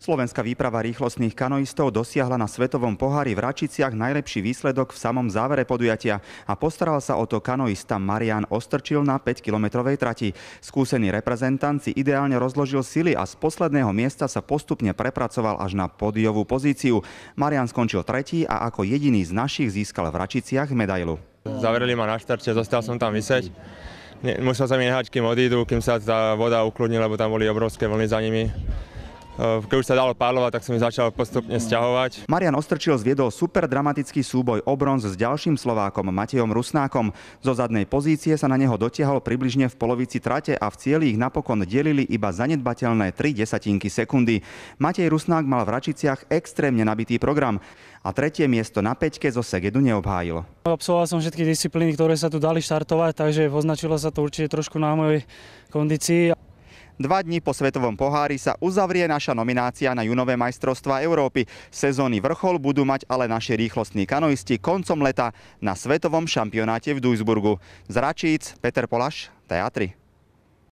Slovenská výprava rýchlostných kanoistov dosiahla na svetovom pohári v Račiciach najlepší výsledok v samom závere podujatia a postaral sa o to kanoista Marián Ostrčil na 5-kilometrovej trati. Skúsený reprezentant si ideálne rozložil sily a z posledného miesta sa postupne prepracoval až na pódiovú pozíciu. Marián skončil tretí a ako jediný z našich získal v Račiciach medailu. Zavreli ma na štarte, zostal som tam visieť. Musel sa mi nehať, kým odídu, kým sa tá voda ukludní, lebo tam boli obrovské vlny za nimi. Keď už sa dalo pádlovať, tak som mi začal postupne sťahovať. Marián Ostrčil zviedol super dramatický súboj o bronz s ďalším Slovákom Matejom Rusnákom. Zo zadnej pozície sa na neho dotiahol približne v polovici trate a v cieli ich napokon delili iba zanedbateľné 0,3 sekundy. Matej Rusnák mal v Račiciach extrémne nabitý program a tretie miesto na 5-ke zo Segedu neobhájil. Absolvoval som všetky disciplíny, ktoré sa tu dali štartovať, takže označilo sa to určite trošku na mojej kondícii. 2 dni po svetovom pohári sa uzavrie naša nominácia na junové majstrovstvá Európy. Sezónny vrchol budú mať ale naši rýchlostní kanoisti koncom leta na svetovom šampionáte v Duisburgu. Z Račíc Peter Polaš, TA3.